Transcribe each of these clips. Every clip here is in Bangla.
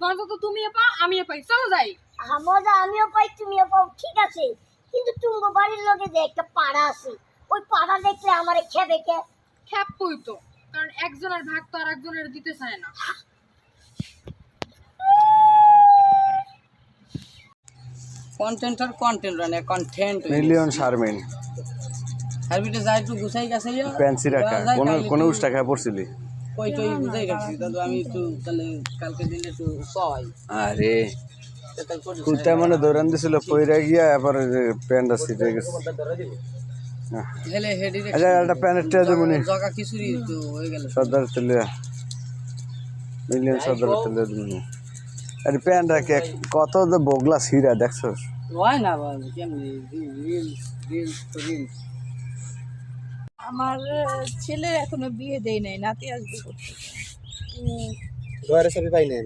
মজা তো তুমিও পাও আমিও পাই, চলো যাই। মজা আমিও পাই তুমিও পাও, ঠিক আছে, কিন্তু তুমি বাড়ির লগে যে একটা পাড়া আছে, ওই পাড়া দেখলে আমারে খেবে কে? খ্যাপই তো, কারণ একজনের ভাগ তো আর একজনের দিতে চায় না। কন্টেন্ট আর কন্টেন্ট রানে কন্টেন্ট মিলিয়ন শারমিন আর বিটে যাই একটু গুছাই গেছে ইয়া পেন্সি রাখা কোন উষ্টা খায় পড়ছিলি কই টই বুঝাই রাখছি দাদু আমি একটু তাহলে কালকে দিন একটু কই আরে কুলতে মানে দৌড়ান দিছিল পয়রা গিয়া এবার প্যান্টটা ছিটে গেছে হেলে হেডি রে আচ্ছা একটা প্যান্টের টেয়া দেবনি জগা কিছুরি তো হয়ে গেল সর্দার তেলিয়া মিলিয়ন সর্দার তেলিয়া দেবনি আরে প্যান্ট রাখে কত যে বগলা ছিঁড়া দেখছস হয় না বাবা কেমনি রিল রিল তো রিল আমার ছেলের এখনো বিয়ে দেই নাই, নাতি আসবে করতে। ঘরে সবই পাই নাই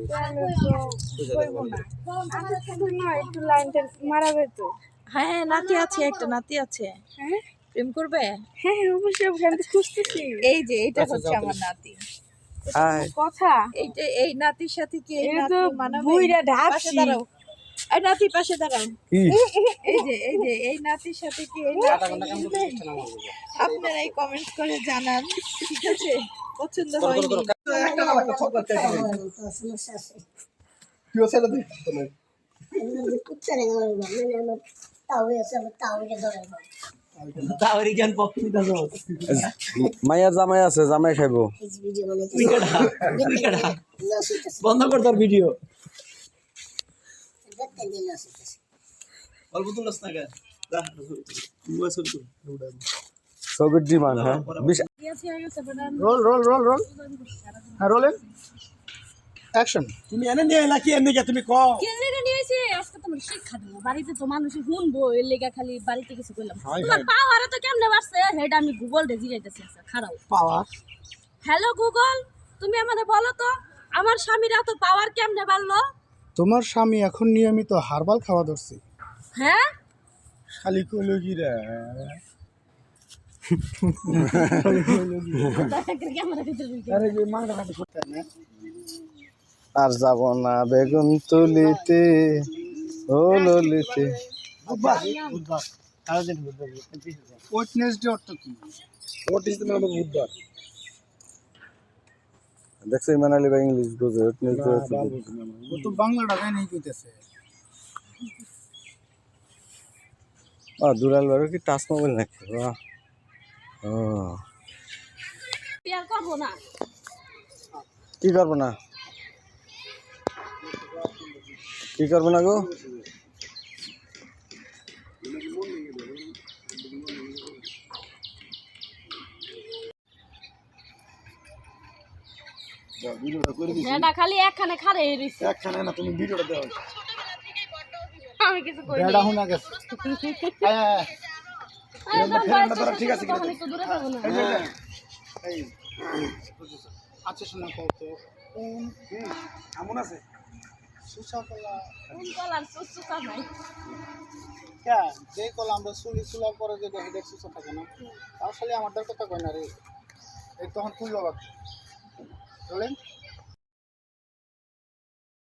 একটু লাইনটা মারাবে তো। হ্যাঁ নাতি আছে, একটা নাতি আছে। হ্যাঁ প্রেম করবে? হ্যাঁ অবশ্যই, আমি তো খুঁজতেছি। এই যে এটা হচ্ছে আমার নাতি। কথা এইটা, এই নাতির সাথে কি এই নাতি মানাবে? বুইড়া ঢাপসি। দাঁড়াও, এই নাতি পাশে দাঁড়াও। এই যে এই নাতির সাথে কি এই নাতি? আপনারা এই কমেন্ট করে জানান, ঠিক আছে? পছন্দ হয়নি কি হচ্ছে না তুই কুচ্চারে ধরে তাও আছে, তাও ধরে তাওরি জ্ঞান পক্ষী দাও মাইয়ার জামাই আছে, জামাই খাইবো ভিডিও বন্ধ কর তোর ভিডিও দেখতে দিল অল্প তুলস না কে ছবির ডিমান্ড হ্যাঁ রোল রোল রোল রোল হ্যাঁ রোলেন অ্যাকশন তুমি এনে নিয়ে এলা কি এনে কে তুমি কও কেলে নিয়েছে আজকে তোমার শিক্ষা দেবো, বাড়িতে তো মানুষ শুনবো, এর লেগা খালি বাড়িতে কিছু কইলাম। তোমার পাওয়ার তো কেমনে বাড়ছে হেড, আমি গুগল রে জিগাইতেছি। আচ্ছা খারাপ পাওয়ার হ্যালো গুগল, তুমি আমাদের বলো তো আমার স্বামীর এত পাওয়ার কেমনে বাড়লো? তোমার স্বামী এখন নিয়মিত হার্বাল খাওয়া ধরছে হ্যাঁ খালি কইলো কি রে আরে যে মাংটা কাটি করতে না আর যাব না বেগুন তুলিতে ও ললিতে বুধবার কারো দিন বুধবার ওয়েটনেসডে অর্থ কি হোয়াট ইজ দ্য নাম অফ বুধবার দেখছো ইমান আলী ভাই ইংলিশ বোঝে ও তো বাংলাটা জানি কইতেছে দুলাল বারো কি টাচ মোবাইল নাকি বাহ ও পেয়ার করবো না। কি করবো না কি করবো না গো এটা খালি একখানে খারে রইছে, একখানে না তুমি ভিডিওটা দাও আমি কিছু করি বেড়া হুনা গেছে হ্যাঁ ঠিক আছে একটু দূরে থাকবো না। এই আচ্ছা শোনা কও তো এমন আছে সুসা কলা কোন কলার সুসুকা নাই? কে যে কলা আমরা সুলি সুলার পরে যে হেডেক সুসা থাকে না আসলে আমার কথা কয় না রে এই তখন তুই লগাত চলেন